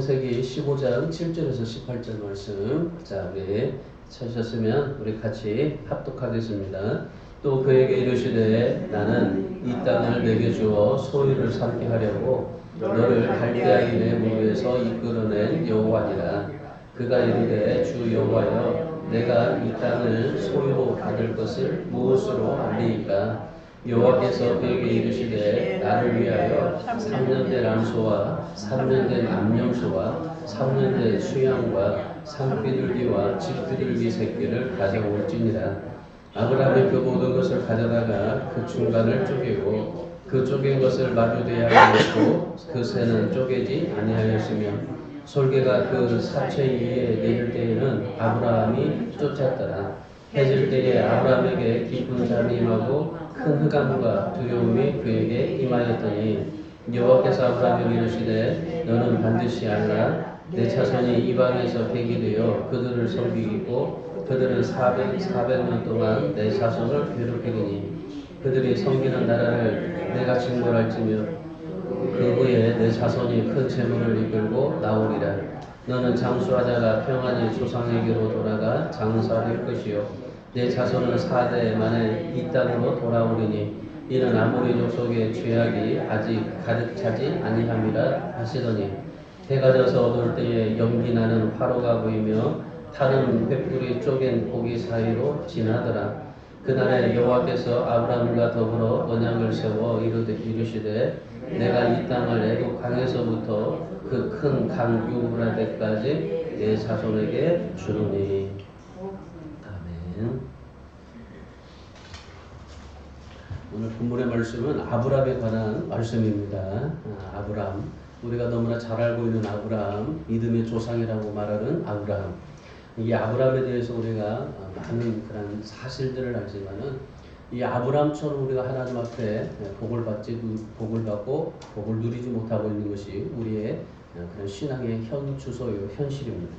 창세기 15장 7절에서 18절 말씀. 자, 우리 찾으셨으면 우리 같이 합독하겠습니다. 또 그에게 이르시되 나는 이 땅을 내게 주어 소유를 삼게 하려고 너를 갈대아인의 무리에서 이끌어낸 여호와니라. 그가 이르되 주 여호와여 내가 이 땅을 소유로 받을 것을 무엇으로 알리이까? 여호와께서 그에게 이르시되 나를 위하여 3년 된 암소와 3년 된 암염소와 3년 된 수양과 산비둘기와 집비둘기 새끼를 가져올지니라. 아브라함이 그 모든 것을 가져다가 그 중간을 쪼개고 그 쪼갠 것을 마주대에 하였고 그 새는 쪼개지 아니하였으며 솔개가 그 사체 위에 내릴 때에는 아브라함이 쫓았더라. 해질 때에 아브라함에게 깊은 잠이 임하고 큰 흑암과 두려움이 그에게 임하였더니 여호와께서 아브라함에게 이르시되 너는 반드시 알라. 내 자손이 이방에서 백이 되어 그들을 섬기고 그들은 400년 동안 내 자손을 괴롭히리니 그들이 섬기는 나라를 내가 징벌할지며 그 후에 내 자손이 큰 재물을 이끌고 나오리라. 너는 장수하다가 평안히 조상에게로 돌아가 장사될 것이요 내 자손은 4대 만에 이 땅으로 돌아오리니 이는 아모리 족속의 죄악이 아직 가득 차지 아니함이라 하시더니 해가 져서 어두울 때에 연기 나는 화로가 보이며 타는 횃불이 쪼갠 고기 사이로 지나더라. 그날에 여호와께서 아브라함과 더불어 언약을 세워 이르시되 내가 이 땅을 애굽 강에서부터 그 큰 강 유브라데까지 내 자손에게 주노니. 아멘. 오늘 본문의 말씀은 아브라함에 관한 말씀입니다. 아브라함, 우리가 너무나 잘 알고 있는 아브라함, 믿음의 조상이라고 말하는 아브라함. 이 아브라함에 대해서 우리가 많은 그런 사실들을 알지만은 이 아브라함처럼 우리가 하나님 앞에 복을 받고 복을 누리지 못하고 있는 것이 우리의 그런 신앙의 현 주소요, 현실입니다.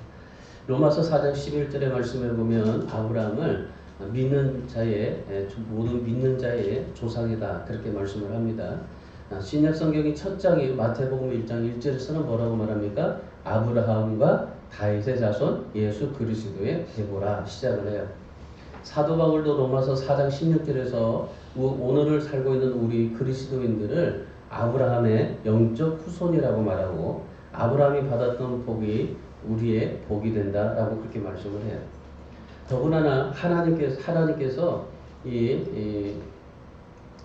로마서 4장 11절의 말씀에 보면 아브라함을 믿는 자의 모든 믿는 자의 조상이다 그렇게 말씀을 합니다. 신약 성경이 첫 장이 마태복음 1장 1절에서는 뭐라고 말합니까? 아브라함과 다윗의 자손 예수 그리스도의 계보라 시작을 해요. 사도 바울도 로마서 4장 16절에서 오늘을 살고 있는 우리 그리스도인들을 아브라함의 영적 후손이라고 말하고 아브라함이 받았던 복이 우리의 복이 된다라고 그렇게 말씀을 해요. 더구나 하나님께서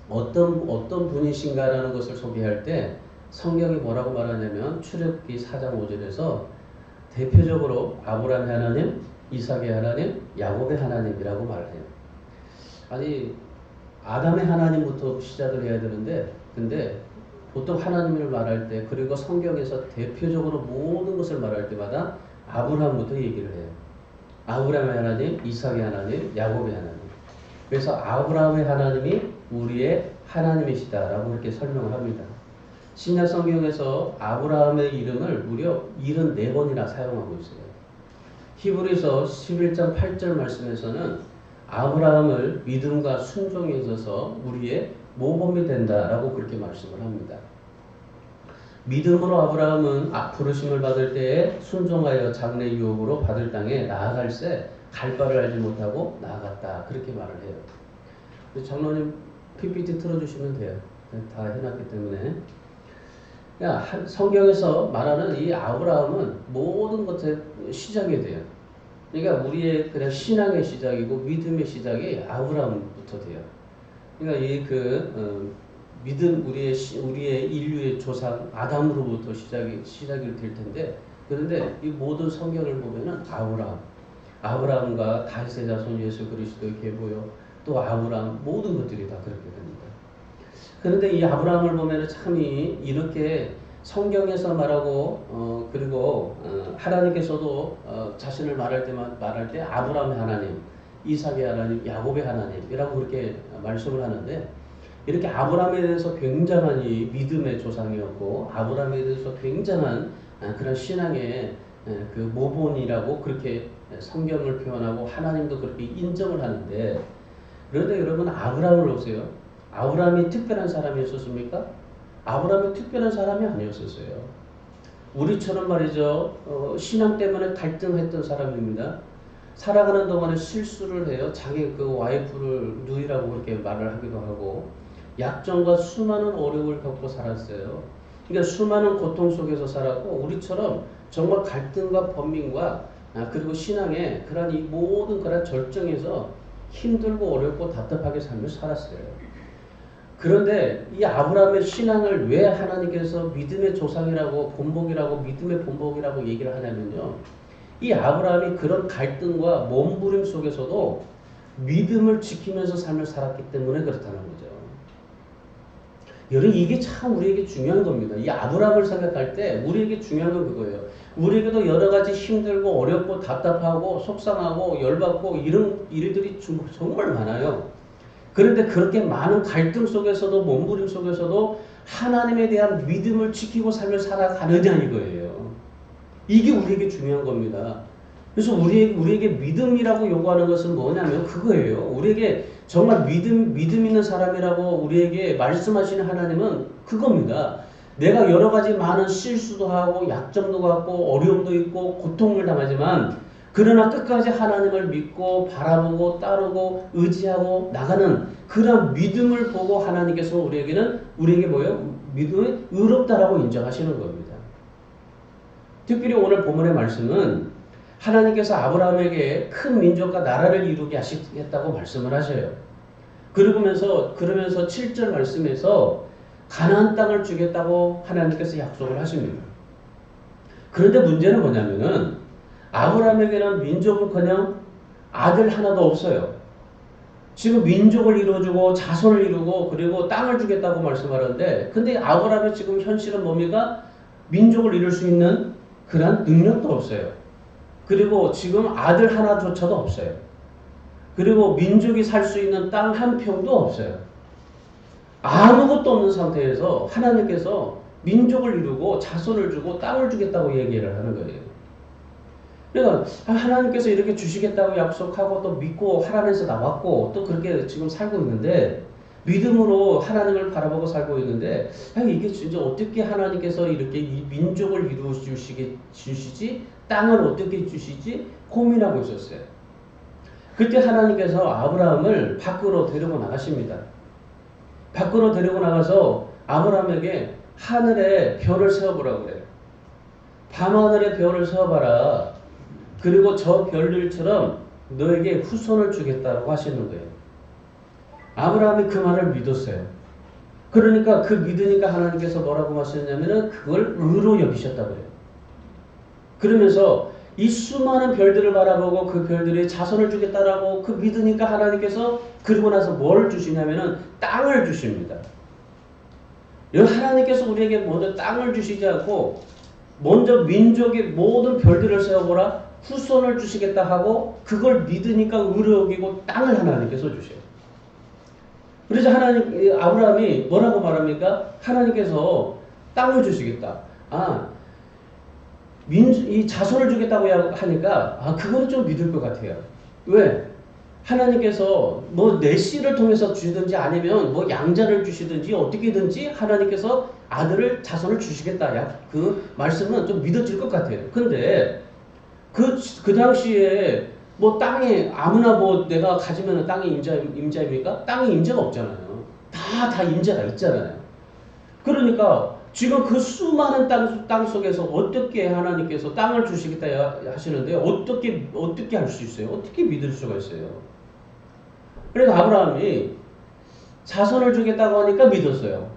어떤 분이신가라는 것을 소개할 때 성경이 뭐라고 말하냐면 출애굽기 4장 5절에서 대표적으로 아브라함의 하나님, 이삭의 하나님, 야곱의 하나님이라고 말해요. 아니 아담의 하나님부터 시작을 해야 되는데 근데 보통 하나님을 말할 때 그리고 성경에서 대표적으로 모든 것을 말할 때마다 아브라함부터 얘기를 해요. 아브라함의 하나님, 이삭의 하나님, 야곱의 하나님. 그래서 아브라함의 하나님이 우리의 하나님이시다라고 이렇게 설명을 합니다. 신약 성경에서 아브라함의 이름을 무려 74번이나 사용하고 있어요. 히브리서 11장 8절 말씀에서는 아브라함을 믿음과 순종에 있어서 우리의 모범이 된다라고 그렇게 말씀을 합니다. 믿음으로 아브라함은 부르심을 받을 때에 순종하여 장래 유업으로 받을 땅에 나아갈새 갈 바를 알지 못하고 나아갔다 그렇게 말을 해요. 장로님 PPT 틀어주시면 돼요. 다 해놨기 때문에. 성경에서 말하는 이 아브라함은 모든 것의 시작이 돼요. 그러니까 우리의 그냥 신앙의 시작이고 믿음의 시작이 아브라함부터 돼요. 그러니까 믿음 우리의 인류의 조상 아담으로부터 시작이 될 텐데 그런데 이 모든 성경을 보면은 아브라함과 다윗의 자손 예수 그리스도의 계보요 또 아브라함 모든 것들이 다 그렇게 됩니다. 그런데 이 아브라함을 보면은 참 이렇게 성경에서 말하고 그리고 하나님께서도 자신을 말할 때 아브라함의 하나님, 이삭의 하나님, 야곱의 하나님이라고 그렇게 말씀을 하는데 이렇게 아브라함에 대해서 굉장한 이 믿음의 조상이었고 아브라함에 대해서 굉장한 그런 신앙의 그 모본이라고 그렇게 성경을 표현하고 하나님도 그렇게 인정을 하는데 그런데 여러분 아브라함을 보세요. 아브라함이 특별한 사람이었습니까? 아브라함이 특별한 사람이 아니었었어요. 우리처럼 말이죠. 신앙 때문에 갈등했던 사람입니다. 살아가는 동안에 실수를 해요. 자기 그 와이프를 누이라고 그렇게 말을 하기도 하고 약점과 수많은 어려움을 겪고 살았어요. 그러니까 수많은 고통 속에서 살았고 우리처럼 정말 갈등과 번민과 그리고 신앙의 그런 이 모든 그런 절정에서 힘들고 어렵고 답답하게 삶을 살았어요. 그런데 이 아브라함의 신앙을 왜 하나님께서 믿음의 조상이라고 본복이라고 믿음의 본복이라고 얘기를 하냐면요. 이 아브라함이 그런 갈등과 몸부림 속에서도 믿음을 지키면서 삶을 살았기 때문에 그렇다는 거죠. 여러분 이게 참 우리에게 중요한 겁니다. 이 아브라함을 생각할 때 우리에게 중요한 건 그거예요. 우리에게도 여러 가지 힘들고 어렵고 답답하고 속상하고 열받고 이런 일들이 정말 많아요. 그런데 그렇게 많은 갈등 속에서도 몸부림 속에서도 하나님에 대한 믿음을 지키고 삶을 살아가느냐 이거예요. 이게 우리에게 중요한 겁니다. 그래서 우리에게 믿음이라고 요구하는 것은 뭐냐면 그거예요. 우리에게 정말 믿음 있는 사람이라고 우리에게 말씀하시는 하나님은 그겁니다. 내가 여러 가지 많은 실수도 하고 약점도 갖고 어려움도 있고 고통을 당하지만 그러나 끝까지 하나님을 믿고 바라보고 따르고 의지하고 나가는 그런 믿음을 보고 하나님께서 우리에게 뭐예요? 믿음이 의롭다라고 인정하시는 겁니다. 특별히 오늘 본문의 말씀은 하나님께서 아브라함에게 큰 민족과 나라를 이루게 하시겠다고 말씀을 하셔요. 그러면서 7절 말씀에서 가나안 땅을 주겠다고 하나님께서 약속을 하십니다. 그런데 문제는 뭐냐면은 아브라함에게는 민족은커녕 아들 하나도 없어요. 지금 민족을 이루어주고 자손을 이루고 그리고 땅을 주겠다고 말씀하는데 근데 아브라함의 지금 현실은 뭡니까? 민족을 이룰 수 있는 그런 능력도 없어요. 그리고 지금 아들 하나조차도 없어요. 그리고 민족이 살 수 있는 땅 한 평도 없어요. 아무것도 없는 상태에서 하나님께서 민족을 이루고 자손을 주고 땅을 주겠다고 얘기를 하는 거예요. 그러니까 하나님께서 이렇게 주시겠다고 약속하고 또 믿고 하나님에서 나왔고 또 그렇게 지금 살고 있는데 믿음으로 하나님을 바라보고 살고 있는데 이게 진짜 어떻게 하나님께서 이렇게 이 민족을 이루어 주시지 땅을 어떻게 주시지 고민하고 있었어요. 그때 하나님께서 아브라함을 밖으로 데리고 나가십니다. 밖으로 데리고 나가서 아브라함에게 하늘에 별을 세워보라고 그래요. 밤하늘에 별을 세워봐라. 그리고 저 별들처럼 너에게 후손을 주겠다고 하시는 거예요. 아브라함이 그 말을 믿었어요. 그러니까 그 믿으니까 하나님께서 뭐라고 하셨냐면은 그걸 의로 여기셨다고 해요. 그러면서 이 수많은 별들을 바라보고 그 별들이 자손을 주겠다라고 그 믿으니까 하나님께서 그러고 나서 뭘 주시냐면은 땅을 주십니다. 하나님께서 우리에게 먼저 땅을 주시지 않고 먼저 민족의 모든 별들을 세워보라 후손을 주시겠다 하고 그걸 믿으니까 의로 여기고 땅을 하나님께서 주셔요. 그래서 아브라함이 뭐라고 말합니까? 하나님께서 땅을 주시겠다. 이 자손을 주겠다고 하니까 그거는 좀 믿을 것 같아요. 왜? 하나님께서 뭐 내 씨를 통해서 주시든지 아니면 뭐 양자를 주시든지 어떻게든지 하나님께서 아들을 자손을 주시겠다. 그 말씀은 좀 믿어질 것 같아요. 근데 그 당시에 뭐 땅에 아무나 뭐 내가 가지면 땅이 임자입니까? 땅에 임자가 없잖아요. 다 임자가 있잖아요. 그러니까 지금 그 수많은 땅 속에서 어떻게 하나님께서 땅을 주시겠다 하시는데 어떻게 할 수 있어요? 어떻게 믿을 수가 있어요? 그래서 아브라함이 자손을 주겠다고 하니까 믿었어요.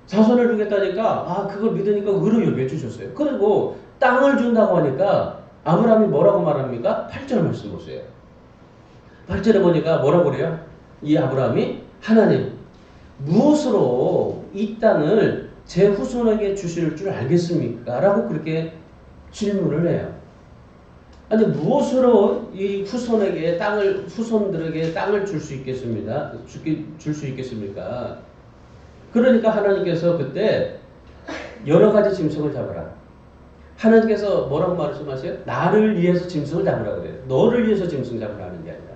자손을 주겠다니까 그걸 믿으니까 의로 여겨주셨어요. 그리고 땅을 준다고 하니까 아브라함이 뭐라고 말합니까? 8절 말씀 보세요. 8절에 보니까 뭐라고 그래요? 이 아브라함이 하나님 무엇으로 이 땅을 제 후손에게 주실 줄 알겠습니까? 라고 그렇게 질문을 해요. 아니 무엇으로 이 후손들에게 땅을 줄 수 있겠습니다. 줄 수 있겠습니까? 그러니까 하나님께서 그때 여러 가지 짐승을 잡아라. 하나님께서 뭐라고 말씀하세요? 나를 위해서 짐승을 잡으라고 그래요. 너를 위해서 짐승 잡으라는 게 아니라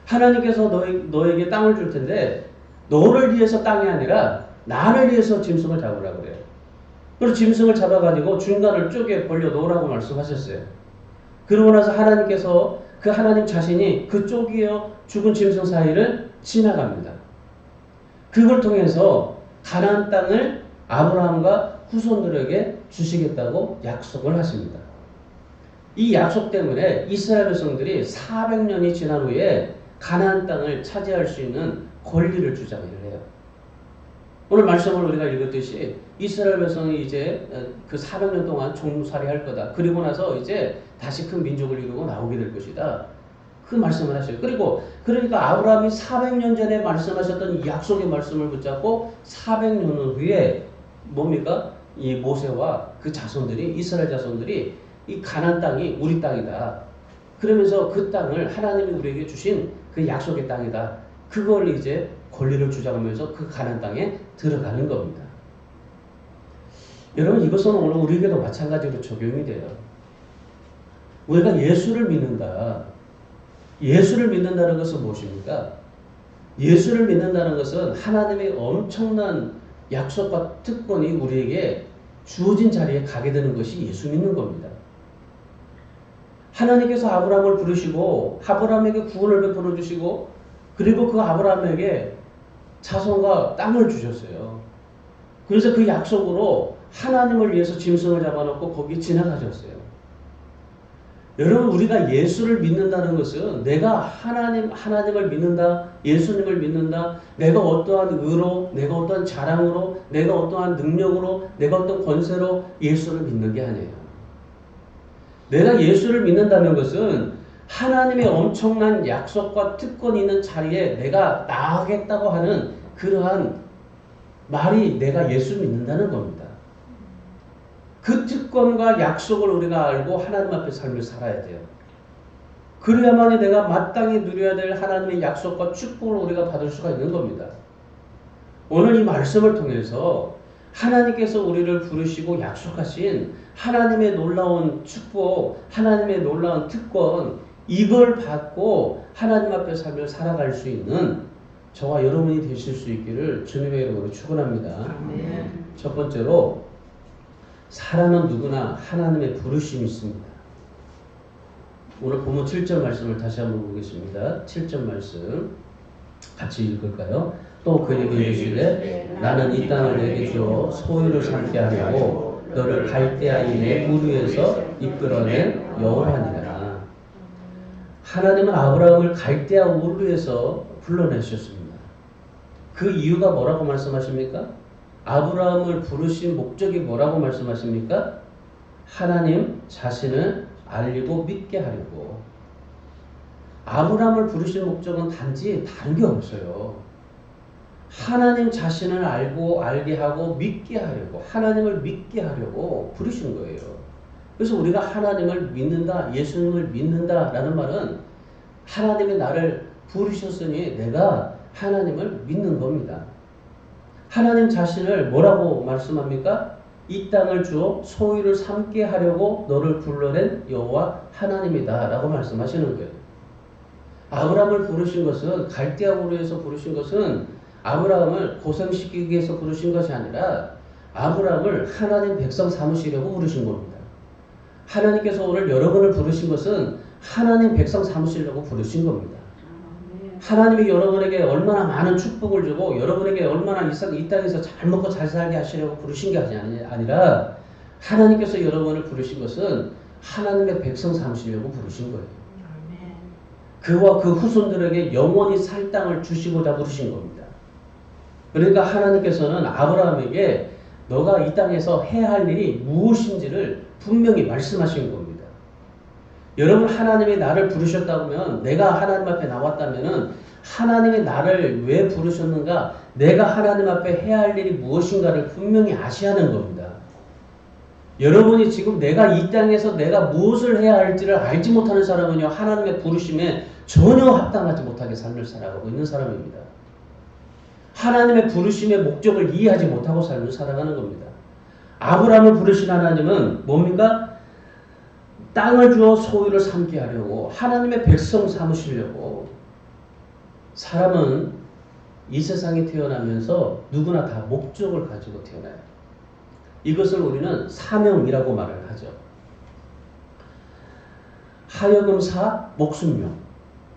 하나님께서 너에게 땅을 줄 텐데 너를 위해서 땅이 아니라 나를 위해서 짐승을 잡으라고 그래요. 그리고 짐승을 잡아가지고 중간을 쪼개 벌려 놓으라고 말씀하셨어요. 그러고 나서 하나님께서 그 하나님 자신이 그 쪼개어 죽은 짐승 사이를 지나갑니다. 그걸 통해서 가나안 땅을 아브라함과 후손들에게 주시겠다고 약속을 하십니다. 이 약속 때문에 이스라엘 백성들이 400년이 지난 후에 가나안 땅을 차지할 수 있는 권리를 주장을 해요. 오늘 말씀을 우리가 읽었듯이 이스라엘 백성이 이제 그 400년 동안 종살이할 거다. 그리고 나서 이제 다시 큰 민족을 이루고 나오게 될 것이다. 그 말씀을 하셔요. 그리고 그러니까 아브라함이 400년 전에 말씀하셨던 이 약속의 말씀을 붙잡고 400년 후에 뭡니까? 이 모세와 그 자손들이 이스라엘 자손들이 이 가나안 땅이 우리 땅이다. 그러면서 그 땅을 하나님이 우리에게 주신 그 약속의 땅이다. 그걸 이제 권리를 주장하면서 그 가나안 땅에 들어가는 겁니다. 여러분 이것은 오늘 우리에게도 마찬가지로 적용이 돼요. 우리가 예수를 믿는다. 예수를 믿는다는 것은 무엇입니까? 예수를 믿는다는 것은 하나님의 엄청난 약속과 특권이 우리에게 주어진 자리에 가게 되는 것이 예수 믿는 겁니다. 하나님께서 아브라함을 부르시고 아브라함에게 구원을 베풀어 주시고 그리고 그 아브라함에게 자손과 땅을 주셨어요. 그래서 그 약속으로 하나님을 위해서 짐승을 잡아놓고 거기 지나가셨어요. 여러분 우리가 예수를 믿는다는 것은 내가 하나님을 믿는다, 예수님을 믿는다, 내가 어떠한 의로, 내가 어떠한 자랑으로, 내가 어떠한 능력으로, 내가 어떤 권세로 예수를 믿는 게 아니에요. 내가 예수를 믿는다는 것은 하나님의 엄청난 약속과 특권이 있는 자리에 내가 나가겠다고 하는 그러한 말이 내가 예수 믿는다는 겁니다. 그 특권과 약속을 우리가 알고 하나님 앞에 삶을 살아야 돼요. 그래야만이 내가 마땅히 누려야 될 하나님의 약속과 축복을 우리가 받을 수가 있는 겁니다. 오늘 이 말씀을 통해서 하나님께서 우리를 부르시고 약속하신 하나님의 놀라운 축복, 하나님의 놀라운 특권, 이걸 받고 하나님 앞에 삶을 살아갈 수 있는 저와 여러분이 되실 수 있기를 주님의 이름으로 축원합니다. 첫 번째로 사람은 누구나 하나님의 부르심이 있습니다. 오늘 본문 7절 말씀을 다시 한번 보겠습니다. 7절 말씀 같이 읽을까요? 또 그에게 이르시되 나는 이 땅을 내게 주어 소유를 삼게 하려고 너를 갈대아인의 우르에서 이끌어낸 여호와니라. 하나님은 아브라함을 갈대아 우르에서 불러내셨습니다. 그 이유가 뭐라고 말씀하십니까? 아브라함을 부르신 목적이 뭐라고 말씀하십니까? 하나님 자신을 알리고 믿게 하려고. 아브라함을 부르신 목적은 단지 다른 게 없어요. 하나님 자신을 알게 하고 믿게 하려고, 하나님을 믿게 하려고 부르신 거예요. 그래서 우리가 하나님을 믿는다, 예수님을 믿는다라는 말은 하나님이 나를 부르셨으니 내가 하나님을 믿는 겁니다. 하나님 자신을 뭐라고 말씀합니까? 이 땅을 주어 소유를 삼게 하려고 너를 불러낸 여호와 하나님이다 라고 말씀하시는 거예요. 아브라함을 부르신 것은 갈대아 우르에서 부르신 것은 아브라함을 고생시키기 위해서 부르신 것이 아니라 아브라함을 하나님 백성 삼으시려고 부르신 겁니다. 하나님께서 오늘 여러분을 부르신 것은 하나님 백성 삼으시려고 부르신 겁니다. 하나님이 여러분에게 얼마나 많은 축복을 주고 여러분에게 얼마나 이 땅에서 잘 먹고 잘 살게 하시려고 부르신 게 아니라 하나님께서 여러분을 부르신 것은 하나님의 백성 삼으시려고 부르신 거예요. 그와 그 후손들에게 영원히 살 땅을 주시고자 부르신 겁니다. 그러니까 하나님께서는 아브라함에게 너가 이 땅에서 해야 할 일이 무엇인지를 분명히 말씀하신 겁니다. 여러분 하나님이 나를 부르셨다면 내가 하나님 앞에 나왔다면 하나님이 나를 왜 부르셨는가 내가 하나님 앞에 해야 할 일이 무엇인가를 분명히 아셔야 하는 겁니다. 여러분이 지금 내가 이 땅에서 내가 무엇을 해야 할지를 알지 못하는 사람은요 하나님의 부르심에 전혀 합당하지 못하게 삶을 살아가고 있는 사람입니다. 하나님의 부르심의 목적을 이해하지 못하고 삶을 살아가는 겁니다. 아브라함을 부르신 하나님은 뭡니까? 땅을 주어 소유를 삼게 하려고 하나님의 백성 삼으시려고. 사람은 이 세상에 태어나면서 누구나 다 목적을 가지고 태어나요. 이것을 우리는 사명이라고 말을 하죠. 하여금사 목숨용.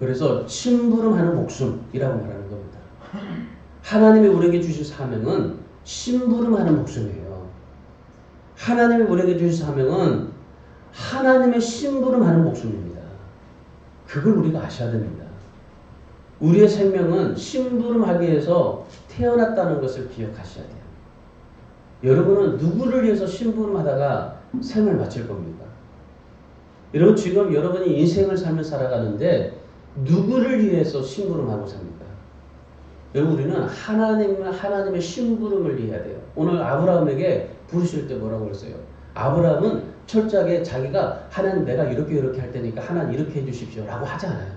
그래서 심부름하는 목숨이라고 말하는 겁니다. 하나님이 우리에게 주신 사명은 심부름하는 목숨이에요. 하나님이 우리에게 주신 사명은 하나님의 심부름하는 목숨입니다. 그걸 우리가 아셔야 됩니다. 우리의 생명은 심부름하기 위해서 태어났다는 것을 기억하셔야 돼요. 여러분은 누구를 위해서 심부름하다가 생을 마칠 겁니까? 여러분 지금 여러분이 인생을 살며 살아가는데 누구를 위해서 심부름하고 삽니까? 여러분 우리는 하나님의 심부름을 이해해야 돼요. 오늘 아브라함에게 부르실 때 뭐라고 했어요? 아브라함은 철저하게 자기가 하나님 내가 이렇게 할 테니까 하나님 이렇게 해주십시오 라고 하지 않아요.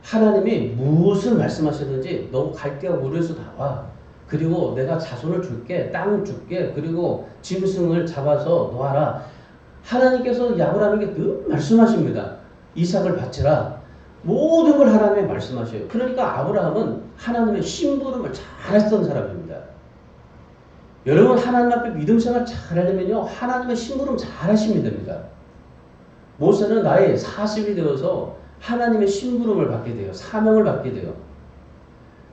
하나님이 무엇을 말씀하셨는지 너 갈대와 물에서 나와. 그리고 내가 자손을 줄게. 땅을 줄게. 그리고 짐승을 잡아서 놓아라. 하나님께서 아브라함에게 늘 말씀하십니다. 이삭을 바치라. 모든 걸 하나님이 말씀하셔요. 그러니까 아브라함은 하나님의 심부름을 잘했던 사람입니다. 여러분 하나님 앞에 믿음 생활 잘하려면요. 하나님의 심부름 잘하시면 됩니다. 모세는 나이 40이 되어서 하나님의 심부름을 받게 돼요. 사명을 받게 돼요.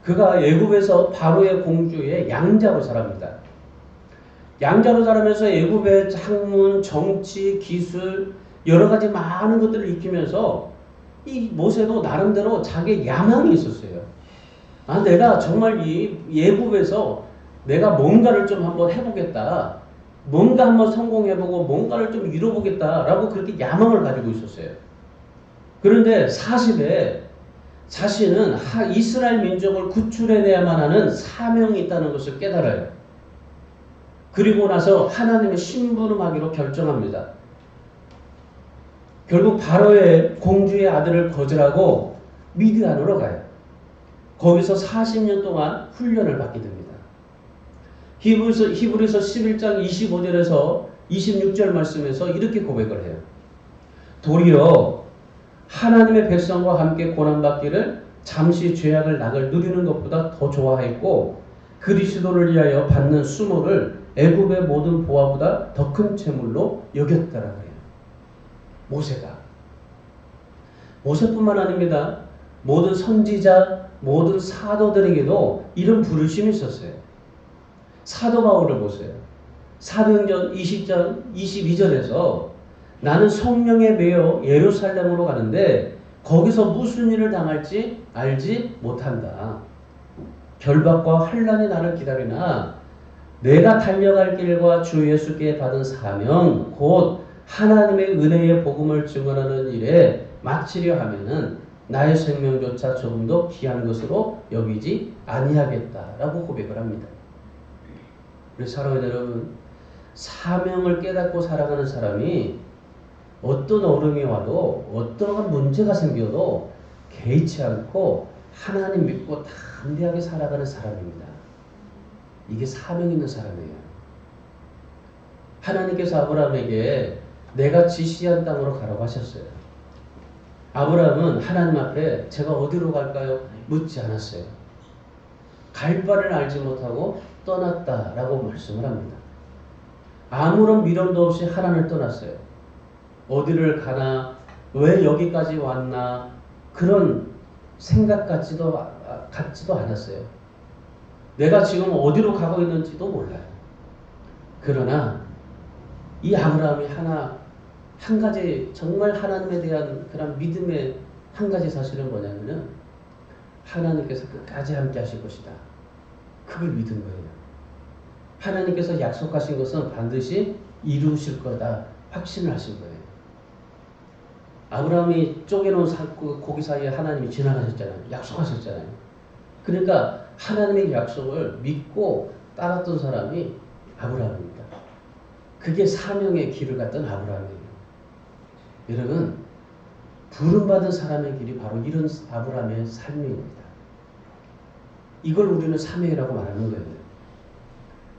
그가 애굽에서 바로의 공주의 양자로 자랍니다. 양자로 자라면서 애굽의 학문, 정치, 기술 여러 가지 많은 것들을 익히면서 이 모세도 나름대로 자기의 야망이 있었어요. 아, 내가 정말 이 애굽에서 내가 뭔가를 좀 한번 해보겠다. 뭔가 한번 성공해보고 뭔가를 좀 이뤄보겠다라고 그렇게 야망을 가지고 있었어요. 그런데 40에 자신은 이스라엘 민족을 구출해내야만 하는 사명이 있다는 것을 깨달아요. 그리고 나서 하나님의 심부름하기로 결정합니다. 결국 바로의 공주의 아들을 거절하고 미디안으로 가요. 거기서 40년 동안 훈련을 받게 됩니다. 히브리서 11장 25절에서 26절 말씀에서 이렇게 고백을 해요. 도리어 하나님의 백성과 함께 고난받기를 잠시 죄악을 낙을 누리는 것보다 더 좋아했고 그리스도를 위하여 받는 수모를 애굽의 모든 보화보다 더 큰 재물로 여겼더라 그래요. 모세뿐만 아닙니다. 모든 선지자, 모든 사도들에게도 이런 부르심이 있었어요. 사도 바울을 보세요. 사도행전 20장 22절에서 나는 성령에 매여 예루살렘으로 가는데 거기서 무슨 일을 당할지 알지 못한다. 결박과 환난이 나를 기다리나 내가 달려갈 길과 주 예수께 받은 사명 곧 하나님의 은혜의 복음을 증언하는 일에 마치려 하면은 나의 생명조차 조금도 귀한 것으로 여기지 아니하겠다라고 고백을 합니다. 우리 사랑하는 여러분, 사명을 깨닫고 살아가는 사람이 어떤 어려움이 와도 어떠한 문제가 생겨도 개의치 않고 하나님 믿고 담대하게 살아가는 사람입니다. 이게 사명 있는 사람이에요. 하나님께서 아브라함에게 내가 지시한 땅으로 가라고 하셨어요. 아브라함은 하나님 앞에 제가 어디로 갈까요? 묻지 않았어요. 갈 바를 알지 못하고 떠났다라고 말씀을 합니다. 아무런 미련도 없이 하나님을 떠났어요. 어디를 가나, 왜 여기까지 왔나, 그런 생각 같지도 않았어요. 내가 지금 어디로 가고 있는지도 몰라요. 그러나 이 아브라함이 한 가지 정말 하나님에 대한 그런 믿음의 한 가지 사실은 뭐냐면은 하나님께서 끝까지 함께 하실 것이다. 그걸 믿은 거예요. 하나님께서 약속하신 것은 반드시 이루실 거다. 확신을 하신 거예요. 아브라함이 쪼개놓은 고기 사이에 하나님이 지나가셨잖아요. 약속하셨잖아요. 그러니까 하나님의 약속을 믿고 따랐던 사람이 아브라함입니다. 그게 사명의 길을 갔던 아브라함이에요. 여러분, 부름받은 사람의 길이 바로 이런 아브라함의 삶입니다. 이걸 우리는 사명이라고 말하는 거예요.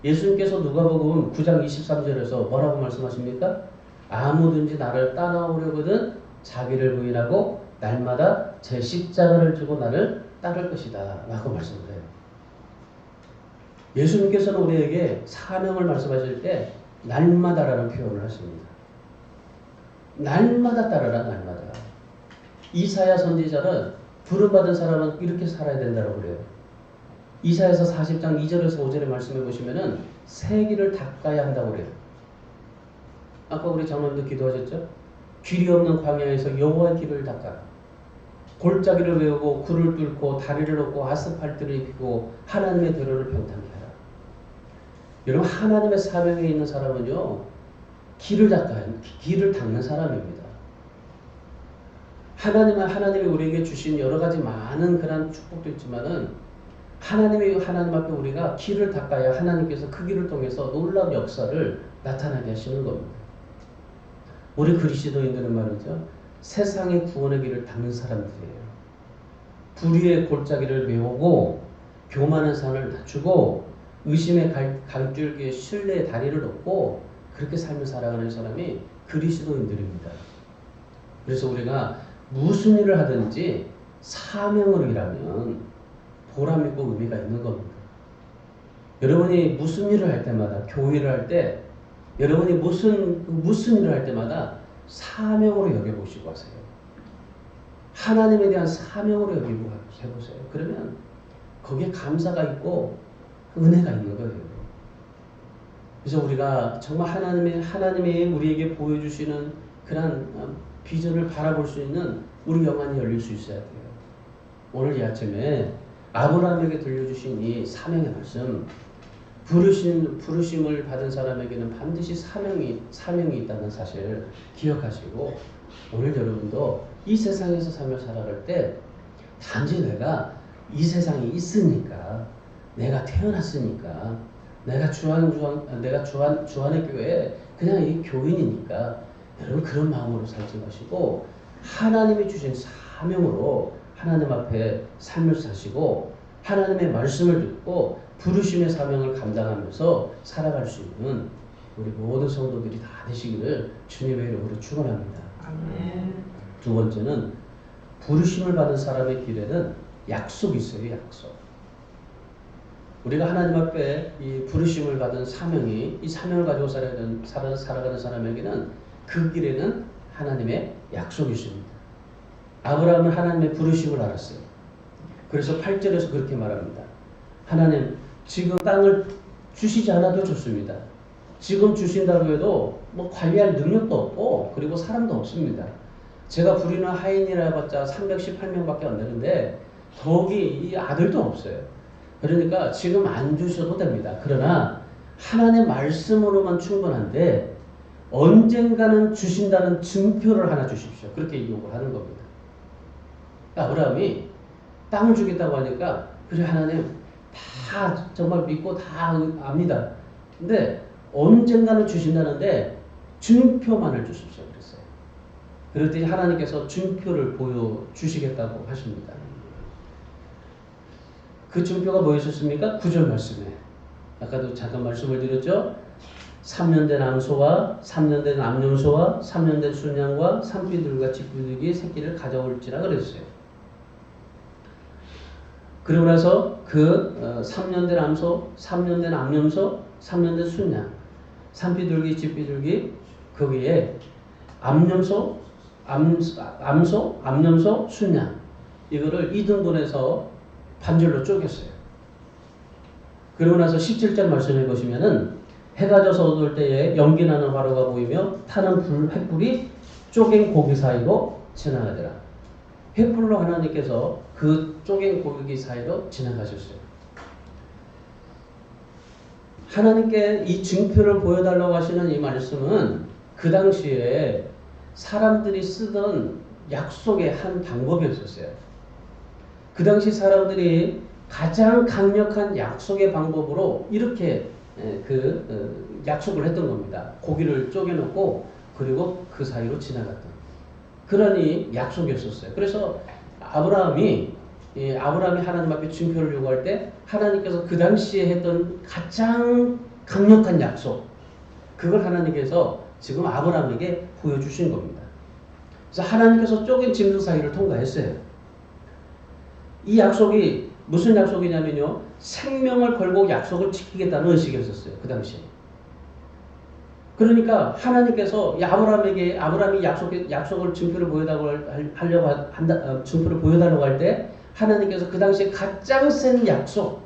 예수님께서 누가복음 9장 23절에서 뭐라고 말씀하십니까? 아무든지 나를 따라오려거든 자기를 부인하고 날마다 제 십자가를 지고 나를 따를 것이다 라고 말씀을 해요. 예수님께서는 우리에게 사명을 말씀하실 때 날마다라는 표현을 하십니다. 날마다 따르라, 날마다. 이사야 선지자는 부름받은 사람은 이렇게 살아야 된다고 그래요. 이사야서 40장 2절에서 5절에 말씀해 보시면은 새 길을 닦아야 한다고 그래요. 아까 우리 장로님도 기도하셨죠? 길이 없는 광야에서 여호와의 길을 닦아라. 골짜기를 메우고 굴을 뚫고 다리를 놓고 아스팔트를 입히고 하나님의 도로를 평탄케 하라. 여러분, 하나님의 사명에 있는 사람은요, 길을 닦는 사람입니다. 하나님이 우리에게 주신 여러 가지 많은 그런 축복도 있지만은 하나님 앞에 우리가 길을 닦아야 하나님께서 그 길을 통해서 놀라운 역사를 나타나게 하시는 겁니다. 우리 그리스도인들은 말이죠, 세상의 구원의 길을 닦는 사람들이에요. 불의의 골짜기를 메우고 교만한 산을 낮추고 의심의 갈줄기에 신뢰의 다리를 놓고 그렇게 삶을 살아가는 사람이 그리스도인들입니다. 그래서 우리가 무슨 일을 하든지 사명으로 일하면 보람있고 의미가 있는 겁니다. 여러분이 무슨 일을 할 때마다, 교회를 할 때, 여러분이 무슨 일을 할 때마다 사명으로 여겨보시고 하세요. 하나님에 대한 사명으로 여기고 해보세요. 그러면 거기에 감사가 있고 은혜가 있는 거예요. 그래서 우리가 정말 하나님이 우리에게 보여주시는 그런 비전을 바라볼 수 있는 우리 영안이 열릴 수 있어야 돼요. 오늘 이 아침에 아브라함에게 들려주신 이 사명의 말씀, 부르심을 받은 사람에게는 반드시 사명이 있다는 사실 기억하시고, 오늘 여러분도 이 세상에서 삶을 살아갈 때 단지 내가 이 세상에 있으니까, 내가 태어났으니까, 내가 주안의 교회에 그냥 이 교인이니까 여러분 그런 마음으로 살지 마시고 하나님이 주신 사명으로 하나님 앞에 삶을 사시고 하나님의 말씀을 듣고 부르심의 사명을 감당하면서 살아갈 수 있는 우리 모든 성도들이 다 되시기를 주님의 이름으로 축원합니다. 아멘. 두 번째는 부르심을 받은 사람의 길에는 약속이 있어요. 약속. 우리가 하나님 앞에 이 부르심을 받은 사명이, 이 사명을 가지고 살아가는 사람에게는 그 길에는 하나님의 약속이 있습니다. 아브라함은 하나님의 부르심을 알았어요. 그래서 8절에서 그렇게 말합니다. 하나님, 지금 땅을 주시지 않아도 좋습니다. 지금 주신다고 해도 뭐 관리할 능력도 없고 그리고 사람도 없습니다. 제가 부리는 하인이라 해봤자 318명밖에 안 되는데 더욱이 이 아들도 없어요. 그러니까 지금 안 주셔도 됩니다. 그러나 하나님의 말씀으로만 충분한데 언젠가는 주신다는 증표를 하나 주십시오. 그렇게 요구하는 겁니다. 아브라함이 땅을 주겠다고 하니까 그래 하나님 다 정말 믿고 다 압니다. 근데 언젠가는 주신다는데 증표만을 주십시오. 그랬어요. 그랬더니 하나님께서 증표를 보여주시겠다고 하십니다. 그 증표가 뭐였습니까? 9절 말씀에 아까도 잠깐 말씀을 드렸죠. 3년 된 암소와 3년 된 암염소와 3년 된 순양과 산비둘과 집비둘기 새끼를 가져올지라 그랬어요. 그리고 나서 그 3년 된 암소, 3년 된 암염소, 3년 된 순양, 산비둘기, 집비둘기 거기에 암염소, 암염소, 순양 이거를 2등분해서 반절로 쪼갰어요. 그리고 나서 17절 말씀해 보시면은 해가 져서 어두울 때에 연기나는 화로가 보이며 타는 횃불이 쪼갠 고기 사이로 지나가더라. 횃불로 하나님께서 그 쪼갠 고기 사이로 지나가셨어요. 하나님께 이 증표를 보여달라고 하시는 이 말씀은 그 당시에 사람들이 쓰던 약속의 한 방법이었어요. 그 당시 사람들이 가장 강력한 약속의 방법으로 이렇게 약속을 했던 겁니다. 고기를 쪼개놓고 그리고 그 사이로 지나갔던 그러니 약속이었었어요. 그래서 아브라함이 하나님 앞에 증표를 요구할 때 하나님께서 그 당시에 했던 가장 강력한 약속 그걸 하나님께서 지금 아브라함에게 보여주신 겁니다. 그래서 하나님께서 쪼갠 짐승 사이를 통과했어요. 이 약속이 무슨 약속이냐면요. 생명을 걸고 약속을 지키겠다는 의식이었었어요. 그 당시에. 그러니까 하나님께서 아브라함이 약속을 증표를 증표를 보여달라고 할 때 하나님께서 그 당시에 가장 센 약속,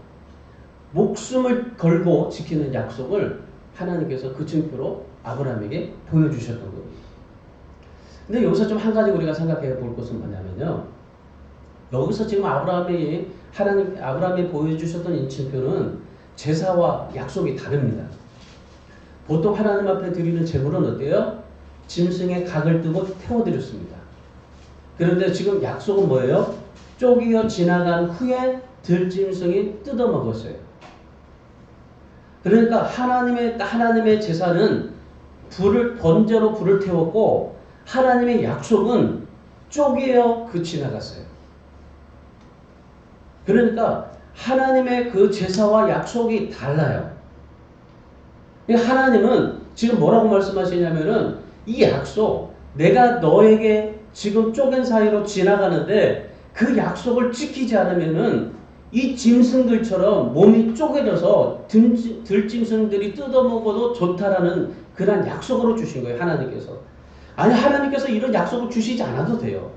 목숨을 걸고 지키는 약속을 하나님께서 그 증표로 아브라함에게 보여주셨던 겁니다. 근데 여기서 좀 한 가지 우리가 생각해 볼 것은 뭐냐면요. 여기서 지금 아브라함이 보여주셨던 이 증표는 제사와 약속이 다릅니다. 보통 하나님 앞에 드리는 제물은 어때요? 짐승의 각을 뜨고 태워드렸습니다. 그런데 지금 약속은 뭐예요? 쪼개어 지나간 후에 들짐승이 뜯어먹었어요. 그러니까 하나님의 제사는 번제로 불을 태웠고 하나님의 약속은 쪼개어 지나갔어요. 그러니까 하나님의 그 제사와 약속이 달라요. 하나님은 지금 뭐라고 말씀하시냐면은 이 약속, 내가 너에게 지금 쪼갠 사이로 지나가는데 그 약속을 지키지 않으면은 이 짐승들처럼 몸이 쪼개져서 들짐승들이 뜯어먹어도 좋다라는 그런 약속으로 주신 거예요. 하나님께서. 아니, 하나님께서 이런 약속을 주시지 않아도 돼요.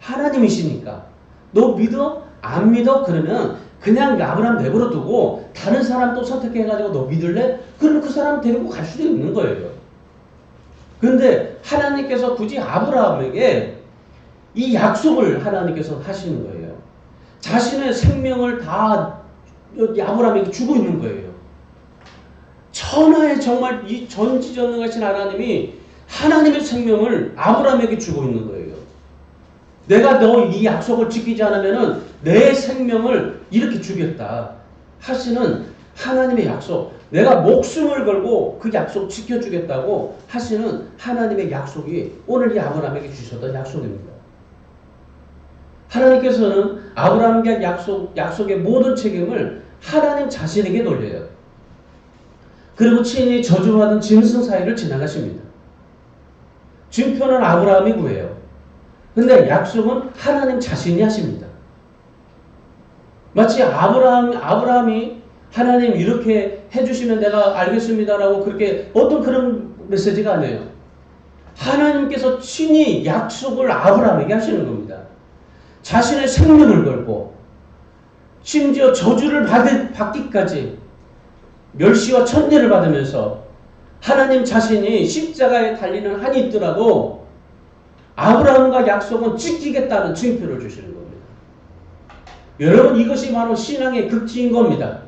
하나님이시니까. 너 믿어? 안 믿어? 그러면 그냥 아브라함 내버려 두고 다른 사람 또 선택해가지고 너 믿을래? 그러면 그 사람 데리고 갈 수도 있는 거예요. 그런데 하나님께서 굳이 아브라함에게 이 약속을 하나님께서 하시는 거예요. 자신의 생명을 다 아브라함에게 주고 있는 거예요. 천하에 정말 이 전지전능하신 하나님이 하나님의 생명을 아브라함에게 주고 있는 거예요. 내가 너 이 약속을 지키지 않으면은 내 생명을 이렇게 주겠다 하시는 하나님의 약속, 내가 목숨을 걸고 그 약속 지켜주겠다고 하시는 하나님의 약속이 오늘 이 아브라함에게 주셨던 약속입니다. 하나님께서는 아브라함에게 약속의 모든 책임을 하나님 자신에게 돌려요. 그리고 친히 저주받은 짐승 사이를 지나가십니다. 증표는 아브라함이 구해요. 근데 약속은 하나님 자신이 하십니다. 마치 아브라함이 하나님 이렇게 해주시면 내가 알겠습니다라고 그렇게 어떤 그런 메시지가 아니에요. 하나님께서 친히 약속을 아브라함에게 하시는 겁니다. 자신의 생명을 걸고 심지어 저주를 받기까지 멸시와 천대를 받으면서 하나님 자신이 십자가에 달리는 한이 있더라도 아브라함과 약속은 지키겠다는 증표를 주시는 겁니다. 여러분, 이것이 바로 신앙의 극치인 겁니다.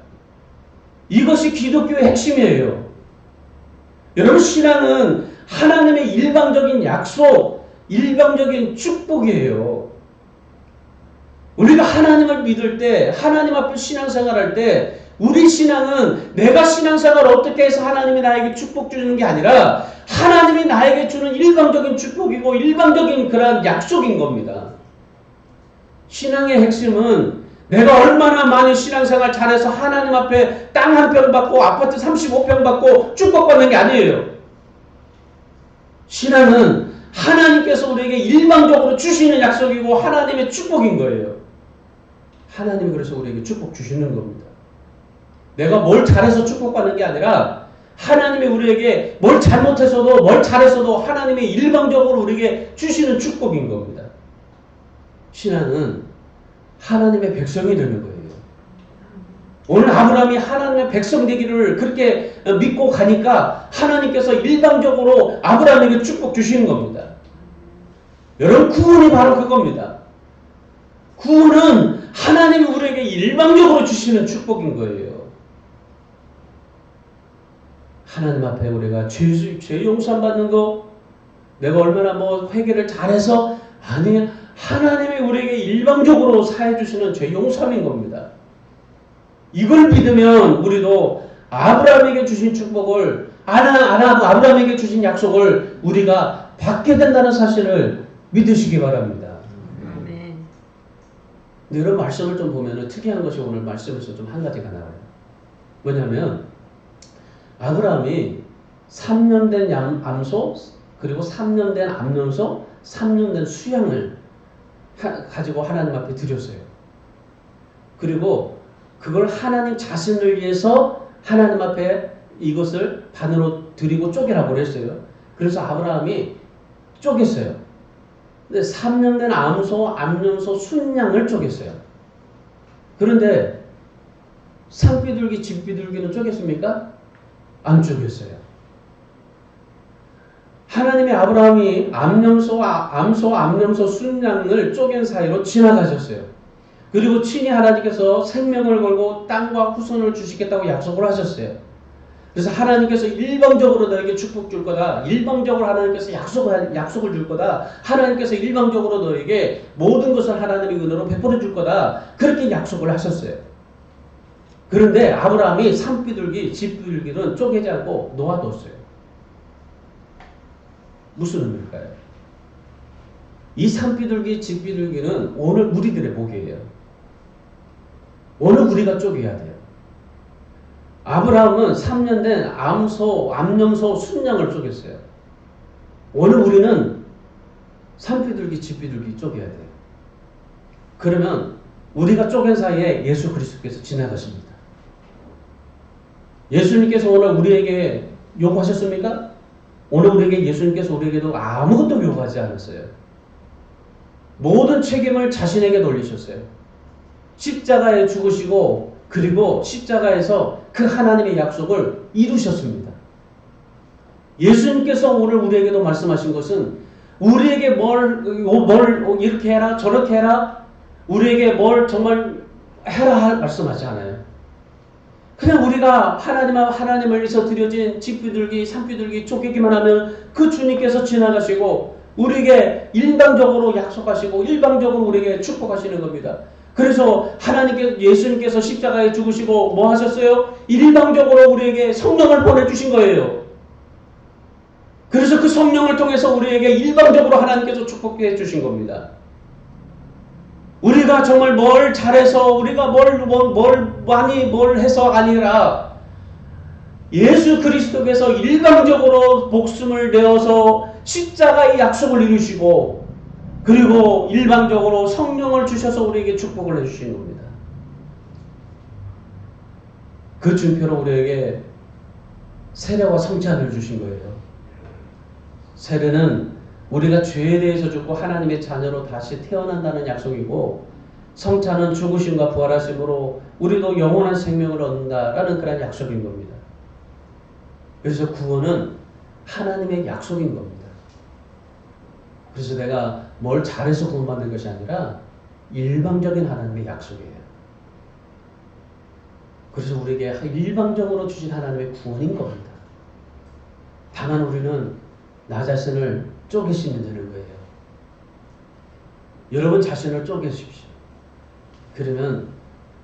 이것이 기독교의 핵심이에요. 여러분, 신앙은 하나님의 일방적인 약속, 일방적인 축복이에요. 우리가 하나님을 믿을 때, 하나님 앞에 신앙생활할 때 우리 신앙은 내가 신앙생활을 어떻게 해서 하나님이 나에게 축복 주는 게 아니라 하나님이 나에게 주는 일방적인 축복이고 일방적인 그런 약속인 겁니다. 신앙의 핵심은 내가 얼마나 많이 신앙생활 잘해서 하나님 앞에 땅 한 평 받고 아파트 35평 받고 축복받는 게 아니에요. 신앙은 하나님께서 우리에게 일방적으로 주시는 약속이고 하나님의 축복인 거예요. 하나님이 그래서 우리에게 축복 주시는 겁니다. 내가 뭘 잘해서 축복받는 게 아니라 하나님이 우리에게 뭘 잘못해서도 뭘 잘했어도 하나님이 일방적으로 우리에게 주시는 축복인 겁니다. 신앙은 하나님의 백성이 되는 거예요. 오늘 아브라함이 하나님의 백성 되기를 그렇게 믿고 가니까 하나님께서 일방적으로 아브라함에게 축복 주시는 겁니다. 여러분, 구원이 바로 그겁니다. 구원은 하나님이 우리에게 일방적으로 주시는 축복인 거예요. 하나님 앞에 우리가 죄 용서 받는 거, 내가 얼마나 회개를 잘해서, 아니, 하나님이 우리에게 일방적으로 사해 주시는 죄 용서인 겁니다. 이걸 믿으면 우리도 아브라함에게 주신 축복을 아브라함에게 주신 약속을 우리가 받게 된다는 사실을 믿으시기 바랍니다. 네. 이런 말씀을 좀 보면 특이한 것이 오늘 말씀에서 좀 한 가지가 나와요. 뭐냐면 아브라함이 3년 된 암소 그리고 3년 된 암염소 3년 된 수양을 가지고 하나님 앞에 드렸어요. 그리고 그걸 하나님 자신을 위해서 하나님 앞에 이것을 반으로 드리고 쪼개라고 그랬어요. 그래서 아브라함이 쪼갰어요. 근데 3년 된 암소, 암염소, 순양을 쪼갰어요. 그런데 산비둘기, 집비둘기는 쪼갰습니까? 안 쪼갰어요. 하나님의 아브라함이 암소, 암염소, 순양을 쪼갠 사이로 지나가셨어요. 그리고 친히 하나님께서 생명을 걸고 땅과 후손을 주시겠다고 약속을 하셨어요. 그래서 하나님께서 일방적으로 너에게 축복 줄 거다. 일방적으로 하나님께서 약속을 줄 거다. 하나님께서 일방적으로 너에게 모든 것을 하나님의 은혜로 베풀어 줄 거다. 그렇게 약속을 하셨어요. 그런데 아브라함이 산비둘기, 집비둘기는 쪼개지 않고 놓아뒀어요. 무슨 의미일까요? 이 산비둘기, 집비둘기는 오늘 우리들의 복이에요. 오늘 우리가 쪼개야 돼요. 아브라함은 3년 된 암소, 암염소, 순양을 쪼갰어요. 오늘 우리는 산비둘기, 집비둘기 쪼개야 돼요. 그러면 우리가 쪼갠 사이에 예수 그리스도께서 지나가십니다. 예수님께서 오늘 우리에게 요구하셨습니까? 오늘 우리에게 예수님께서 우리에게도 아무것도 요구하지 않았어요. 모든 책임을 자신에게 돌리셨어요. 십자가에 죽으시고 그리고 십자가에서 그 하나님의 약속을 이루셨습니다. 예수님께서 오늘 우리에게도 말씀하신 것은 우리에게 뭘 이렇게 해라 저렇게 해라 우리에게 뭘 정말 해라 말씀하지 않아요. 그냥 우리가 하나님을 위해서 드려진 집비둘기, 산비둘기 쪼개기만 하면 그 주님께서 지나가시고 우리에게 일방적으로 약속하시고 일방적으로 우리에게 축복하시는 겁니다. 그래서 예수님께서 십자가에 죽으시고 뭐 하셨어요? 일방적으로 우리에게 성령을 보내주신 거예요. 그래서 그 성령을 통해서 우리에게 일방적으로 하나님께서 축복해 주신 겁니다. 우리가 정말 뭘 잘해서 우리가 뭘 해서 아니라 예수 그리스도께서 일방적으로 목숨을 내어서 십자가의 약속을 이루시고 그리고 일방적으로 성령을 주셔서 우리에게 축복을 해주시는 겁니다. 그 증표로 우리에게 세례와 성찬을 주신 거예요. 세례는 우리가 죄에 대해서 죽고 하나님의 자녀로 다시 태어난다는 약속이고 성찬은 죽으심과 부활하심으로 우리도 영원한 생명을 얻는다라는 그런 약속인 겁니다. 그래서 구원은 하나님의 약속인 겁니다. 그래서 내가 뭘 잘해서 구원받는 것이 아니라 일방적인 하나님의 약속이에요. 그래서 우리에게 일방적으로 주신 하나님의 구원인 겁니다. 다만 우리는 나 자신을 쪼개시면 되는 거예요. 여러분 자신을 쪼개십시오. 그러면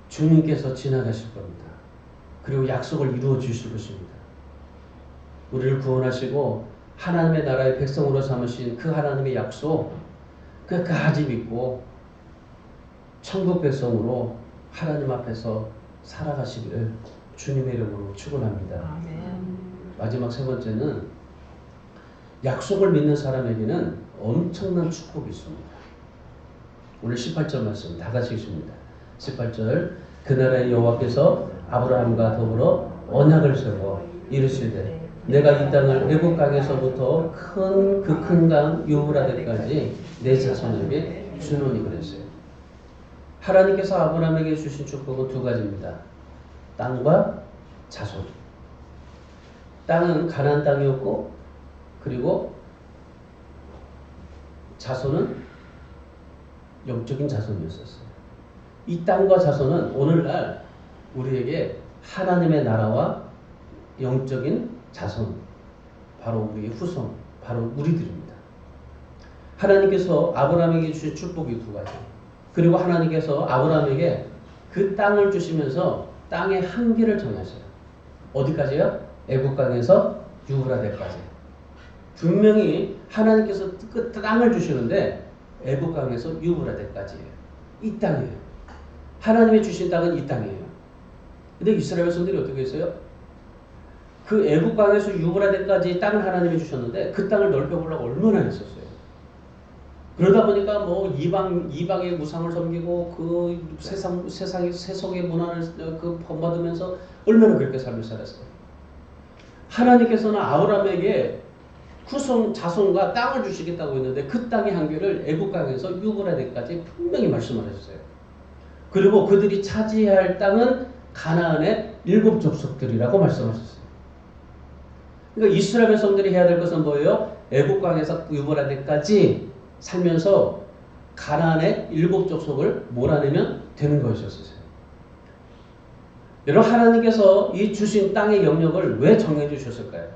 주님께서 지나가실 겁니다. 그리고 약속을 이루어 주실 것입니다. 우리를 구원하시고 하나님의 나라의 백성으로 삼으신 그 하나님의 약속 끝까지 믿고 천국 백성으로 하나님 앞에서 살아가시기를 주님의 이름으로 축원합니다. 마지막 세 번째는 약속을 믿는 사람에게는 엄청난 축복이 있습니다. 오늘 18절 말씀 다 같이 읽습니다. 18절 그날에 여호와께서 아브라함과 더불어 언약을 세워 이르시되 내가 이 땅을 애굽 강에서부터 그 큰 강 유브라데까지 내 자손에게 주노니 그랬어요. 하나님께서 아브라함에게 주신 축복은 두 가지입니다. 땅과 자손. 땅은 가나안 땅이었고 그리고 자손은 영적인 자손이었어요. 이 땅과 자손은 오늘날 우리에게 하나님의 나라와 영적인 자손, 바로 우리의 후손, 바로 우리들입니다. 하나님께서 아브라함에게 주신 축복이 두 가지. 그리고 하나님께서 아브라함에게 그 땅을 주시면서 땅의 한계를 정하셔요. 어디까지요? 애국강에서 유브라데까지. 분명히 하나님께서 그 땅을 주시는데 애국강에서 유브라데까지예요. 이 땅이에요. 하나님이 주신 땅은 이 땅이에요. 근데 이스라엘 백성들이 어떻게 했어요? 그 애국강에서 6을 유브라데까지 땅을 하나님이 주셨는데 그 땅을 넓혀보려고 얼마나 했었어요. 그러다 보니까 뭐 이방의 우상을 섬기고 그 세상의 세속의 문화를 그 본받으면서 얼마나 그렇게 삶을 살았어요. 하나님께서는 아브라함에게 후손 자손과 땅을 주시겠다고 했는데 그 땅의 한계를 애굽 강에서 유브라데까지 분명히 말씀을 하셨어요. 그리고 그들이 차지해야 할 땅은 가나안의 7 족속들이라고 말씀하셨어요. 그러니까 이스라엘 백성들이 해야 될 것은 뭐예요? 애굽 강에서 유브라데까지 살면서 가나안의 7 족속을 몰아내면 되는 것이었어요. 여러분, 하나님께서 이 주신 땅의 영역을 왜 정해 주셨을까요?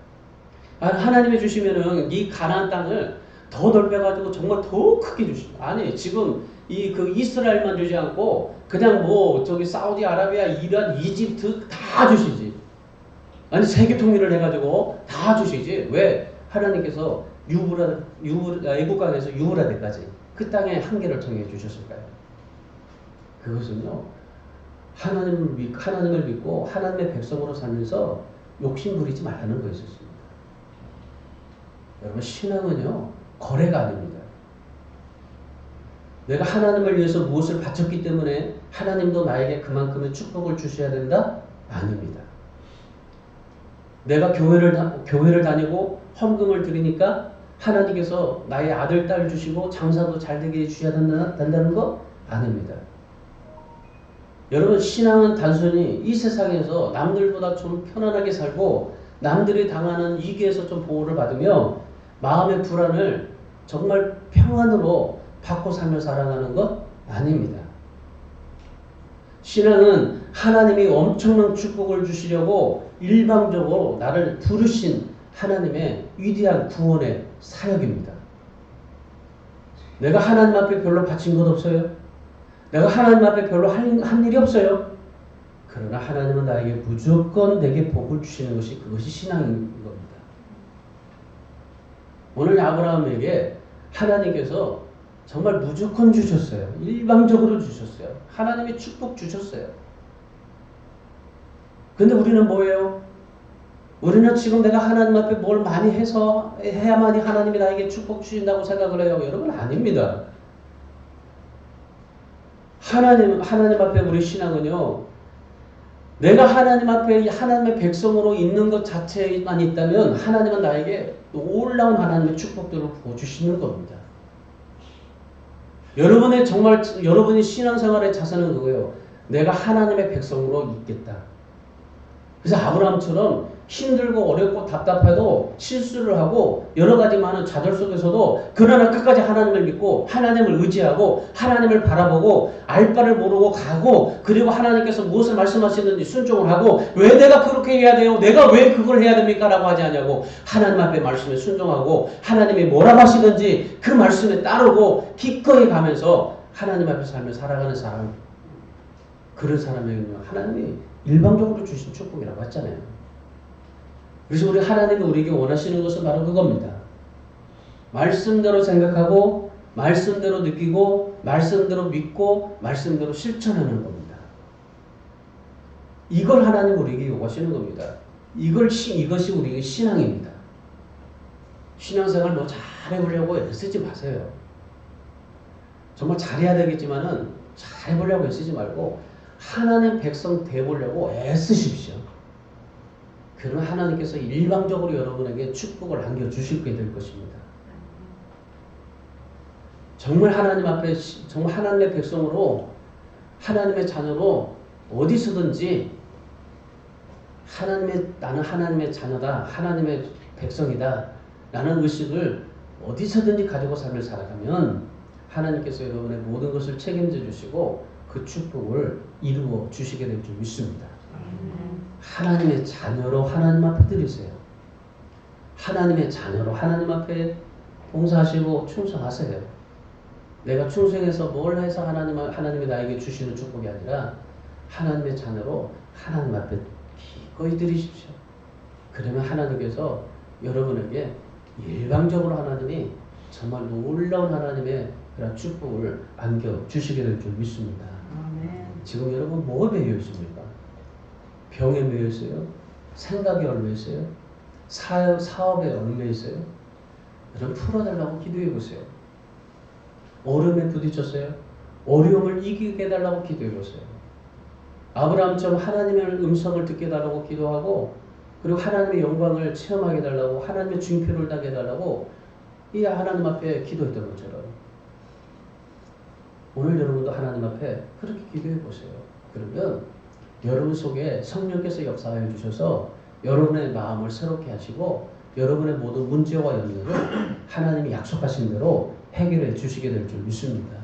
하나님이 주시면은 이 가나안 땅을 더 넓혀가지고 정말 더 크게 주시죠. 아니, 지금 그 이스라엘만 주지 않고 그냥 뭐 저기 사우디아라비아, 이란, 이집트 다 주시지. 아니, 세계 통일을 해가지고 다 주시지. 왜 하나님께서 애국강에서 유브라데까지 그 땅의 한계를 정해 주셨을까요? 그것은요, 하나님을 믿고 하나님의 백성으로 살면서 욕심 부리지 말라는 거였습니다. 여러분, 신앙은요, 거래가 아닙니다. 내가 하나님을 위해서 무엇을 바쳤기 때문에 하나님도 나에게 그만큼의 축복을 주셔야 된다? 아닙니다. 내가 교회를 다니고 헌금을 드리니까 하나님께서 나의 아들, 딸 주시고 장사도 잘 되게 해주셔야 된다는 거? 아닙니다. 여러분, 신앙은 단순히 이 세상에서 남들보다 좀 편안하게 살고 남들이 당하는 위기에서 좀 보호를 받으며 마음의 불안을 정말 평안으로 받고 살며 살아가는 것 아닙니다. 신앙은 하나님이 엄청난 축복을 주시려고 일방적으로 나를 부르신 하나님의 위대한 구원의 사역입니다. 내가 하나님 앞에 별로 바친 것 없어요. 내가 하나님 앞에 별로 한 일이 없어요. 그러나 하나님은 나에게 무조건 내게 복을 주시는 것이 그것이 신앙인 겁니다. 오늘 아브라함에게 하나님께서 정말 무조건 주셨어요. 일방적으로 주셨어요. 하나님의 축복 주셨어요. 근데 우리는 뭐예요? 우리는 지금 내가 하나님 앞에 뭘 많이 해야만이 하나님이 나에게 축복 주신다고 생각을 해요. 여러분, 아닙니다. 하나님 앞에 우리 신앙은요, 내가 하나님 앞에 하나님의 백성으로 있는 것 자체만 있다면 하나님은 나에게 놀라운 하나님의 축복들을 부어주시는 겁니다. 여러분의 신앙생활의 자세는 그거예요. 내가 하나님의 백성으로 있겠다. 그래서 아브라함처럼 힘들고 어렵고 답답해도 실수를 하고 여러 가지 많은 좌절 속에서도 그러나 끝까지 하나님을 믿고 하나님을 의지하고 하나님을 바라보고 알 바를 모르고 가고 그리고 하나님께서 무엇을 말씀하시는지 순종을 하고 왜 내가 그렇게 해야 돼요? 내가 왜 그걸 해야 됩니까? 라고 하지 않냐고 하나님 앞에 말씀에 순종하고 하나님이 뭐라고 하시든지 그 말씀에 따르고 기꺼이 가면서 하나님 앞에 살며 살아가는 사람, 그런 사람에게는 하나님이 일방적으로 주신 축복이라고 했잖아요. 그래서 우리 하나님이 우리에게 원하시는 것은 바로 그겁니다. 말씀대로 생각하고 말씀대로 느끼고 말씀대로 믿고 말씀대로 실천하는 겁니다. 이걸 하나님 우리에게 요구하시는 겁니다. 이것이 우리에게 신앙입니다. 신앙생활 뭐 잘해보려고 애쓰지 마세요. 정말 잘해야 되겠지만은 잘해보려고 애쓰지 말고 하나님 백성 되어보려고 애쓰십시오. 그러면 하나님께서 일방적으로 여러분에게 축복을 안겨주실 게 될 것입니다. 정말 하나님 앞에 정말 하나님의 백성으로 하나님의 자녀로 어디서든지 나는 하나님의 자녀다, 하나님의 백성이다 라는 의식을 어디서든지 가지고 삶을 살아가면 하나님께서 여러분의 모든 것을 책임져 주시고 그 축복을 이루어 주시게 될 줄 믿습니다. 하나님의 자녀로 하나님 앞에 드리세요. 하나님의 자녀로 하나님 앞에 봉사하시고 충성하세요. 내가 충성해서 뭘 해서 하나님이 나에게 주시는 축복이 아니라 하나님의 자녀로 하나님 앞에 기꺼이 드리십시오. 그러면 하나님께서 여러분에게 일방적으로 하나님이 정말 놀라운 하나님의 그런 축복을 안겨주시게 될 줄 믿습니다. 아멘. 지금 여러분 뭐에 매여 있습니까? 병에 매여 있어요? 생각에 얽매 있어요? 사업에 얽매 있어요? 여러분 풀어달라고 기도해 보세요. 어려움에 부딪혔어요. 어려움을 이기게 해달라고 기도해보세요. 아브라함처럼 하나님의 음성을 듣게 해달라고 기도하고 그리고 하나님의 영광을 체험하게 해달라고 하나님의 증표를 따게 해달라고 이 하나님 앞에 기도했던 것처럼 오늘 여러분도 하나님 앞에 그렇게 기도해보세요. 그러면 여러분 속에 성령께서 역사하여 주셔서 여러분의 마음을 새롭게 하시고 여러분의 모든 문제와 염려를 하나님이 약속하신 대로 해결해 주시게 될 줄 믿습니다.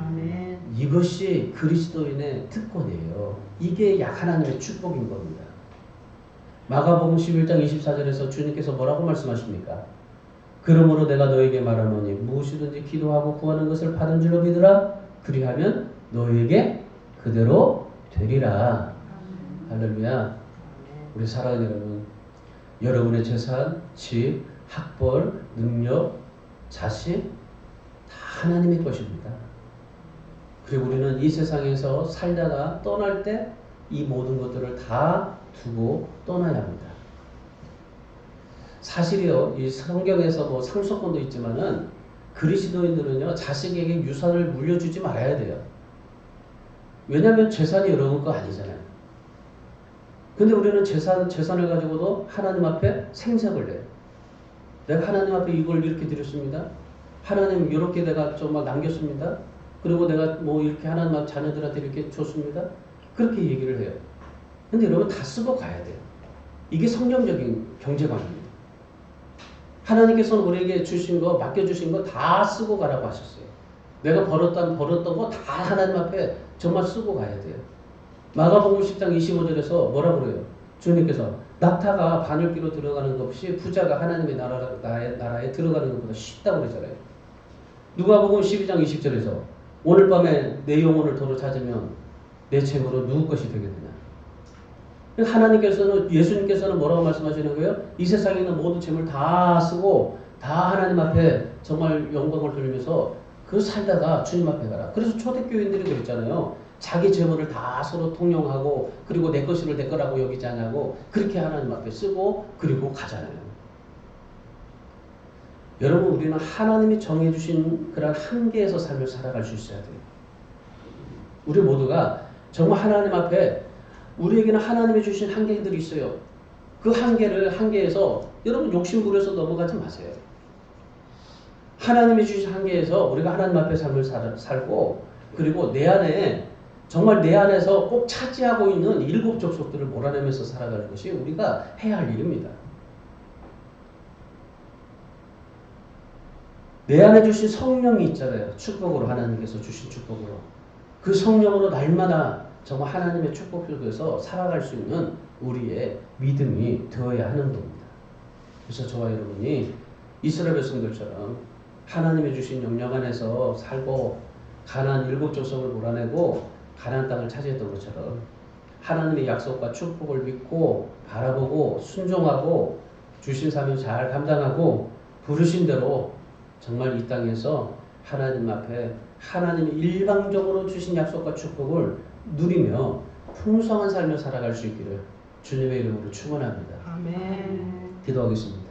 아멘. 이것이 그리스도인의 특권이에요. 이게 하나님의 축복인 겁니다. 마가복음 11장 24절에서 주님께서 뭐라고 말씀하십니까? 그러므로 내가 너에게 말하노니 무엇이든지 기도하고 구하는 것을 받은 줄로 믿으라. 그리하면 너에게 그대로 되리라. 할렐루야. 우리 사랑하는 여러분, 여러분의 재산, 집, 학벌, 능력, 자식 다 하나님의 것입니다. 그리고 우리는 이 세상에서 살다가 떠날 때 이 모든 것들을 다 두고 떠나야 합니다. 사실이요, 이 성경에서 뭐 상속권도 있지만은 그리스도인들은요, 자식에게 유산을 물려주지 말아야 돼요. 왜냐하면 재산이 여러분 거 아니잖아요. 근데 우리는 재산을 가지고도 하나님 앞에 생색을 내요. 내가 하나님 앞에 이걸 이렇게 드렸습니다. 하나님 이렇게 내가 정말 남겼습니다. 그리고 내가 뭐 이렇게 하나님 앞 자녀들한테 이렇게 줬습니다. 그렇게 얘기를 해요. 근데 여러분 다 쓰고 가야 돼요. 이게 성경적인 경제관입니다. 하나님께서는 우리에게 주신 거, 맡겨주신 거 다 쓰고 가라고 하셨어요. 내가 벌었던 거 다 하나님 앞에 정말 쓰고 가야 돼요. 마가복음 10장 25절에서 뭐라고 그래요? 주님께서 낙타가 바늘귀로 들어가는 것 없이 부자가 하나님의 나라에 들어가는 것보다 쉽다고 그러잖아요. 누가복음 12장 20절에서 오늘 밤에 내 영혼을 도로 찾으면 내 책으로 누구 것이 되게 되냐. 하나님께서는, 예수님께서는 뭐라고 말씀하시는 거예요? 이 세상에 있는 모든 재물 다 쓰고 다 하나님 앞에 정말 영광을 돌리면서 그 살다가 주님 앞에 가라. 그래서 초대교인들이 그랬잖아요. 자기 재물을 다 서로 통용하고 그리고 내 것을 내 거라고 여기지 않냐고 그렇게 하나님 앞에 쓰고 그리고 가잖아요. 여러분, 우리는 하나님이 정해주신 그런 한계에서 삶을 살아갈 수 있어야 돼요. 우리 모두가 정말 하나님 앞에 우리에게는 하나님이 주신 한계들이 있어요. 그 한계에서 여러분 욕심 부려서 넘어가지 마세요. 하나님이 주신 한계에서 우리가 하나님 앞에 삶을 살고 그리고 내 안에 정말 내 안에서 꼭 차지하고 있는 7 족속들을 몰아내면서 살아가는 것이 우리가 해야 할 일입니다. 내 안에 주신 성령이 있잖아요. 축복으로 하나님께서 주신 축복으로. 그 성령으로 날마다 정말 하나님의 축복 속에서 살아갈 수 있는 우리의 믿음이 되어야 하는 겁니다. 그래서 저와 여러분이 이스라엘 백성들처럼 하나님이 주신 영역 안에서 살고 가나안 7 족속을 몰아내고 가나안 땅을 차지했던 것처럼 하나님의 약속과 축복을 믿고 바라보고 순종하고 주신 사명 잘 감당하고 부르신 대로 정말 이 땅에서 하나님 앞에 하나님이 일방적으로 주신 약속과 축복을 누리며 풍성한 삶을 살아갈 수 있기를 주님의 이름으로 축원합니다. 아멘. 기도하겠습니다.